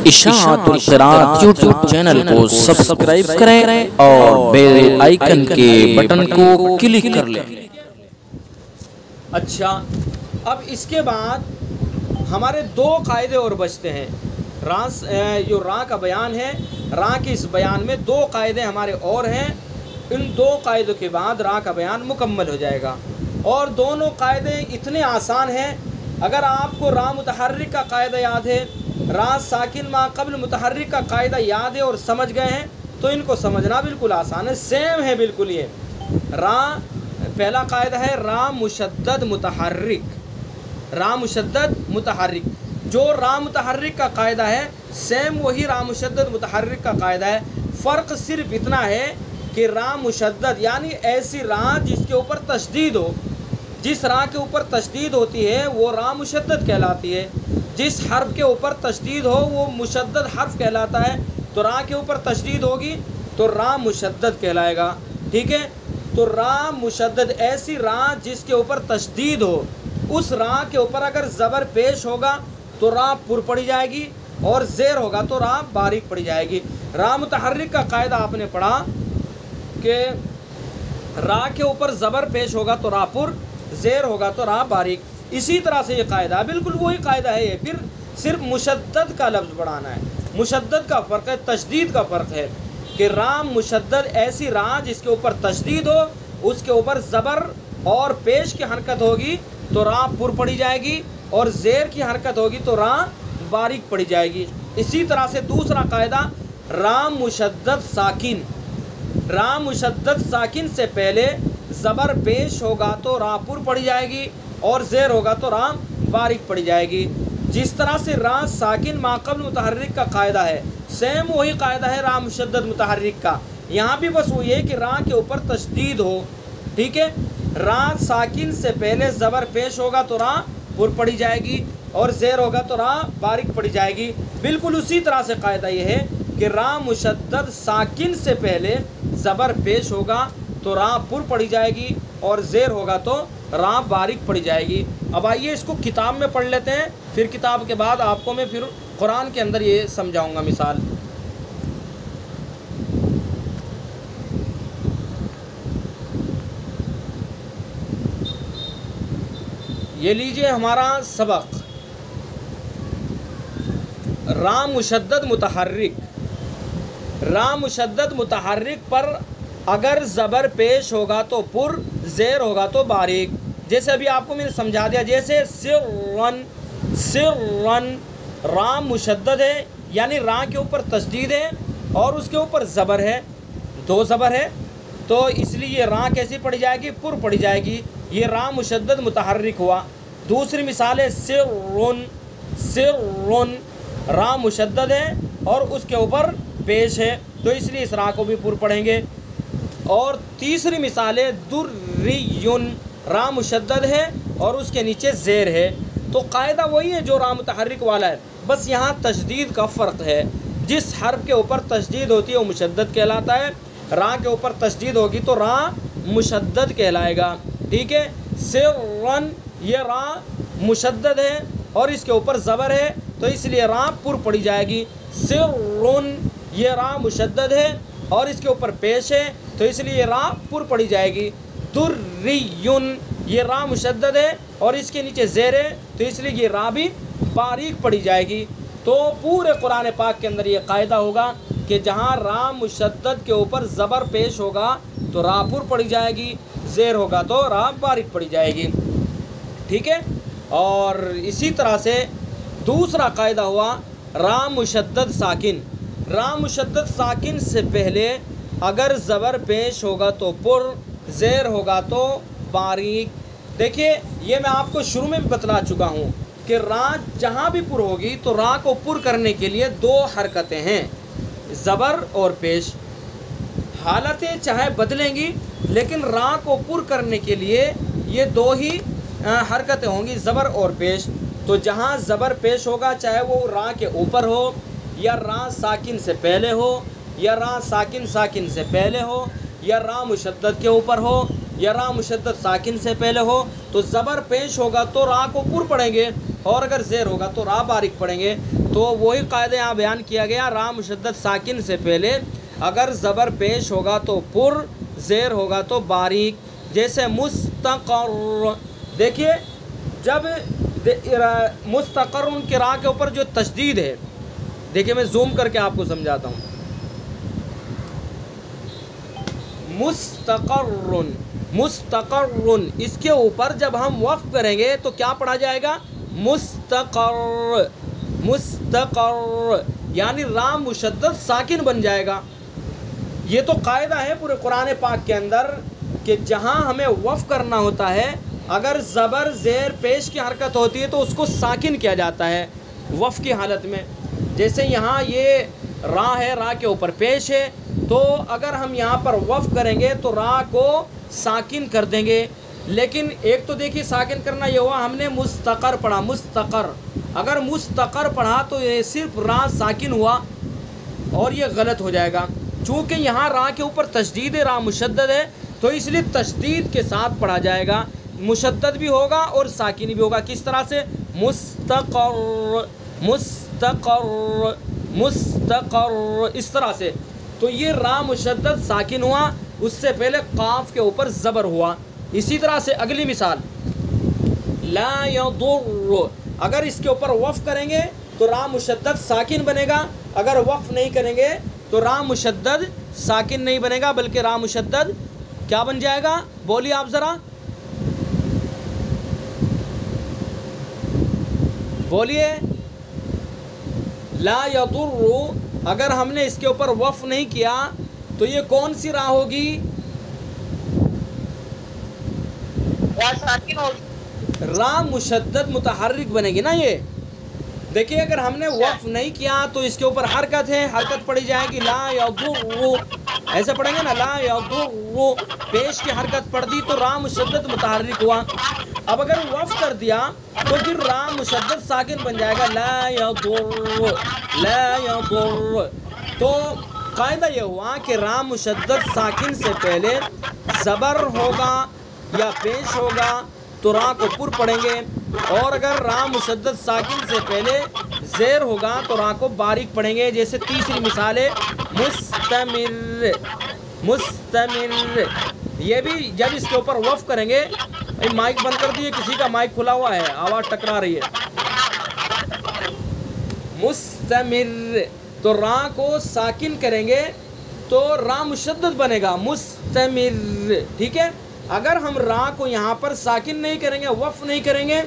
اشاعت القراءت YouTube channel کو subscribe کریں اور بیل آئیکن کے بٹن کو کلک کر لیں۔ اچھا، اب اس کے بعد ہمارے دو قاعدے اور بچتے ہیں۔ جو راں کا بیان ہے، راں کے اس بیان میں دو قاعدے ہمارے اور ہیں۔ ان دو قاعدوں کے بعد راں کا بیان مکمل ہو جائے گا، اور دونوں قاعدے اتنے آسان ہیں۔ اگر آپ کو راں متحرک کا قاعدہ یاد ہے، راں ساکن ما قبل متحرک کا قاعدہ یاد ہے اور سمجھ گئے ہیں، تو ان کو سمجھنا بالکل آسان ہے، سیم ہے بالکل۔ یہ راں پہلا قاعدہ ہے راں مشدد متحرک، راں مشدد متحرک۔ جو راں متحرک کا قاعدہ ہے سیم وہی راں مشدد متحرک کا قاعدہ ہے۔ فرق صرف اتنا ہے کہ راں مشدد یعنی ایسی راں جس کے اوپر تشدید ہو، جس راں کے اوپر تشدید ہوتی ہے وہ راں مشدد کہلاتی ہے۔ جس حرف کے اوپر تشدید ہو وہ مشدد حرف کہلاتا ہے۔ تو راں کے اوپر تشدید ہوگی تو راں مشدد کہلائے گا، ٹھیک ہے۔ تو راں مشدد ایسی راں جس کے اوپر تشدید ہو، اس راں کے اوپر اگر زبر پیش ہوگا تو راں پر پڑی جائے گی، اور زیر ہوگا تو راں باریک پڑی جائے گی۔ راں متحرک کا قاعدہ آپ نے پڑھا کہ راں کے اوپر زبر پیش ہوگا تو راں پر، زیر ہوگا تو راں باریک۔ اسی طرح سے یہ قاعدہ ہے، بالکل وہی قاعدہ ہے یہ، پھر صرف مشدد کا لفظ بڑھانا ہے۔ مشدد کا فرق ہے، تشدید کا فرق ہے کہ راں مشدد ایسی راں جس کے اوپر تشدید ہو، اس کے اوپر زبر اور پیش کی حرکت ہوگی تو راں پر پڑی جائے گی، اور زیر کی حرکت ہوگی تو راں باریک پڑی جائے گی۔ اسی طرح سے دوسرا قاعدہ راں مشدد ساکن، راں مشدد ساکن سے پہلے زبر پیش ہوگا تو راں پر پڑی جائے گی، اور زیر ہوگا تو راں باریک پڑی جائے گی۔ جس طرح سے راں ساکن ما قبل متحرک کا قاعدہ ہے، سیم وہی قاعدہ ہے راں مشدد متحرک کا۔ یہاں بھی بس وہی ہے کہ راں کے اوپر تشدید ہو، ٹھیک ہے۔ راں ساکن سے پہلے زبر پیش ہوگا تو راں پر پڑی جائے گی، اور زیر ہوگا تو راں باریک پڑی جائے گی۔ بالکل اسی طرح سے قاعدہ یہ ہے کہ راں مشدد ساکن سے پہلے زبر پیش ہوگا تو راں پر پڑی جائے گی، اور زیر ہوگا تو راں باریک پڑی جائے گی۔ اب آئیے اس کو کتاب میں پڑھ لیتے ہیں، پھر کتاب کے بعد آپ کو میں پھر قرآن کے اندر یہ سمجھاؤں گا مثال۔ یہ لیجئے ہمارا سبق، راں مشدد متحرک۔ راں مشدد متحرک پر اگر زبر پیش ہوگا تو پر، زیر ہوگا تو باریک۔ جیسے ابھی آپ کو میں نے سمجھا دیا، جیسے سرن، سرن راں مشدد ہے یعنی راں کے اوپر تشدید ہے اور اس کے اوپر زبر ہے، دو زبر ہے، تو اس لیے یہ راں کیسی پڑی جائے گی؟ پر پڑی جائے گی۔ یہ راں مشدد متحرک ہوا۔ دوسری مثال ہے سرن، سرن راں مشدد ہے اور اس کے اوپر پیش ہے، تو اس لیے اس راں کو بھی پر پڑھیں گے۔ اور تیسری مثال ہے دریون، راں مشدد ہے اور اس کے نیچے زیر ہے۔ تو قاعدہ وہی ہے جو راں متحرک والا ہے، بس یہاں تشدید کا فرق ہے۔ جس حرف کے اوپر تشدید ہوتی ہے وہ مشدد کہلاتا ہے، راں کے اوپر تشدید ہوگی تو راں مشدد کہلائے گا، ٹھیک ہے۔ سرن یہ راں مشدد ہے اور اس کے اوپر زبر ہے تو اس لیے راں پر پڑی جائے گی۔ سرن یہ راں مشدد ہے اور اس کے اوپر پیش ہے تو اس لیے راں پر پڑی جائے گی۔ دریون یہ راں مشدد ہے اور اس کے نیچے زیر ہے تو اس لیے یہ راں بھی باریک پڑی جائے گی۔ تو پورے قرآن پاک کے اندر یہ قاعدہ ہوگا کہ جہاں راں مشدد کے اوپر زبر پیش ہوگا تو راں پر پڑی جائے گی، زیر ہوگا تو راں باریک پڑی جائے گی، ٹھیک ہے۔ اور اسی طرح سے دوسرا قاعدہ ہوا راں مشدد ساکن۔ راں مشدد ساکن سے پہلے اگر زبر پیش ہوگا تو پر، زیر ہوگا تو باریک۔ دیکھیے یہ میں آپ کو شروع میں بھی بتلا چکا ہوں کہ راں جہاں بھی پر ہوگی تو راں کو پر کرنے کے لیے دو حرکتیں ہیں، زبر اور پیش۔ حالتیں چاہے بدلیں گی لیکن راں کو پر کرنے کے لیے یہ دو ہی حرکتیں ہوں گی، زبر اور پیش۔ تو جہاں زبر پیش ہوگا چاہے وہ راں کے اوپر ہو، یا راں ساکن سے پہلے ہو، یا راں ساکن ساکن سے پہلے ہو، یا راں مشدد کے اوپر ہو، یا راں مشدد ساکن سے پہلے ہو، تو زبر پیش ہوگا تو راں کو پر پڑھیں گے، اور اگر زیر ہوگا تو راں باریک پڑھیں گے۔ تو وہی قاعدہ یہاں بیان کیا گیا، را مشدد ساکن سے پہلے اگر زبر پیش ہوگا تو پر، زیر ہوگا تو باریک، جیسے مستقر. دیکھیے جب مستقر کے را کے اوپر جو تشدید ہے، دیکھیے میں زوم کر کے آپ کو سمجھاتا ہوں. مستقر، مستقر، اس کے اوپر جب ہم وقف کریں گے تو کیا پڑھا جائے گا؟ مستقر، مستقر، یعنی را مشدد ساکن بن جائے گا. یہ تو قاعدہ ہے پورے قرآن پاک کے اندر کہ جہاں ہمیں وقف کرنا ہوتا ہے، اگر زبر زیر پیش کی حرکت ہوتی ہے تو اس کو ساکن کیا جاتا ہے وقف کی حالت میں. جیسے یہاں یہ را ہے، را کے اوپر پیش ہے، تو اگر ہم یہاں پر وقف کریں گے تو را کو ساکن کر دیں گے. لیکن ایک تو دیکھیے ساکن کرنا یہ ہوا، ہم نے مستقر پڑھا، مستقر. اگر مستقر پڑھا تو یہ صرف را ساکن ہوا اور یہ غلط ہو جائے گا. چونکہ یہاں را کے اوپر تشدید ہے، را مشدد ہے، تو اس لیے تشدید کے ساتھ پڑھا جائے گا، مشدد بھی ہوگا اور ساکن بھی ہوگا. کس طرح سے؟ مستقر، مستقر، مستقر، اس طرح سے. تو یہ را مشدد ساکن ہوا، اس سے پہلے قاف کے اوپر زبر ہوا. اسی طرح سے اگلی مثال لا یضر، اگر اس کے اوپر وقف کریں گے تو را مشدد ساکن بنے گا، اگر وقف نہیں کریں گے تو را مشدد ساکن نہیں بنے گا بلکہ را مشدد کیا بن جائے گا؟ بولیے آپ ذرا بولیے. لا یضر، اگر ہم نے اس کے اوپر وقف نہیں کیا تو یہ کون سی را ہوگی؟ را مشدد متحرک بنے گی نا. یہ دیکھیے اگر ہم نے وقف نہیں کیا تو اس کے اوپر حرکت ہے، حرکت پڑھی جائے گی لا یضر، ایسے پڑھیں گے نا لا یضر، پیش کی حرکت پڑھ دی تو را مشدد متحرک ہوا. اب اگر وقف کر دیا تو پھر را مشدد ساکن بن جائے گا لا یضر، لا یضر. تو قاعدہ یہ ہوا کہ را مشدد ساکن سے پہلے زبر ہوگا یا پیش ہوگا تو را کو پر پڑھیں گے، اور اگر را مشدد ساکن سے پہلے زیر ہوگا تو را کو باریک پڑھیں گے. جیسے تیسری مثال ہے مستمر، مستمر. یہ بھی جب اس کے اوپر وقف کریں گے، مائک بند کر دیے، کسی کا مائک کھلا ہوا ہے، آواز ٹکرا رہی ہے. مستمر، تو را کو ساکن کریں گے تو را مشدد بنے گا مستمر. ٹھیک ہے. اگر ہم را کو یہاں پر ساکن نہیں کریں گے، وقف نہیں کریں گے،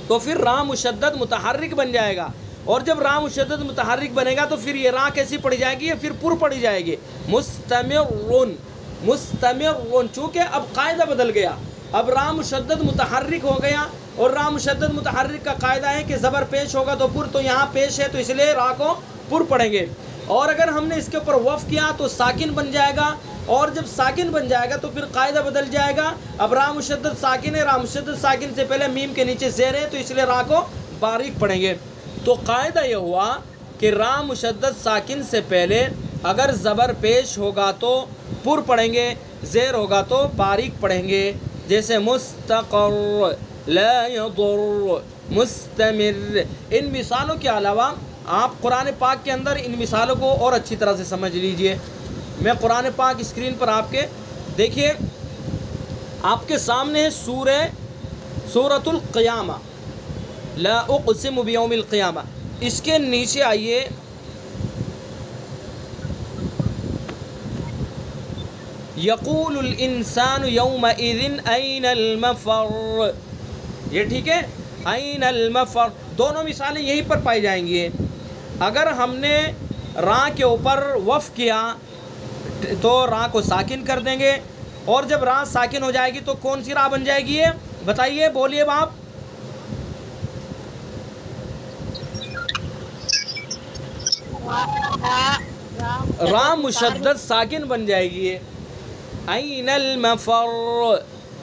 تو پھر را مشدد متحرک بن جائے گا. اور جب را مشدد متحرک بنے گا تو پھر یہ را کیسی پڑھی جائے گی؟ یہ پھر پر پڑھی جائے گی مستمرون، مستمرون. چونکہ اب قاعدہ بدل گیا، اب را مشدد متحرک ہو گیا، اور را مشدد متحرک کا قاعدہ ہے کہ زبر پیش ہوگا تو پر، تو یہاں پیش ہے تو اس لیے را کو پر پڑھیں گے. اور اگر ہم نے اس کے اوپر وقف کیا تو ساکن بن جائے گا، اور جب ساکن بن جائے گا تو پھر قاعدہ بدل جائے گا. اب را مشدد ساکن ہے، را مشدد ساکن سے پہلے میم کے نیچے زیر ہے تو اس لیے را کو باریک پڑھیں گے. تو قاعدہ یہ ہوا کہ را مشدد ساکن سے پہلے اگر زبر پیش ہوگا تو پر پڑھیں گے، زیر ہوگا تو باریک پڑھیں گے. جیسے مستقر، لا یضر، مستمر. ان مثالوں کے علاوہ آپ قرآن پاک کے اندر ان مثالوں کو اور اچھی طرح سے سمجھ لیجئے. میں قرآن پاک اسکرین پر آپ کے دیکھیے، آپ کے سامنے ہے سورۃ القیامہ، لا اقسم بیوم القیامہ. اس کے نیچے آئیے، یقول الانسان یومئذ این المفر. یہ ٹھیک ہے، این المفر. دونوں مثالیں یہیں پر پائی جائیں گی. اگر ہم نے را کے اوپر وقف کیا تو را کو ساکن کر دیں گے، اور جب را ساکن ہو جائے گی تو کون سی را بن جائے گی؟ یہ بتائیے، بولیے باپ. را مشدد ساکن بن جائے گی. این المفر،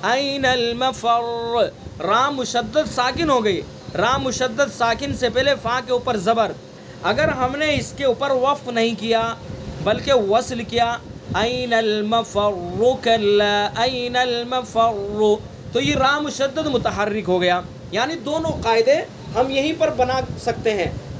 این المفر. را مشدد ساکن ہو گئی. را مشدد ساکن سے پہلے فا کے اوپر زبر. اگر ہم نے اس کے اوپر وقف نہیں کیا بلکہ وصل کیا، این المفر کلا، این المفر، تو یہ را مشدد متحرک ہو گیا. یعنی دونوں قاعدے ہم یہیں پر بنا سکتے ہیں.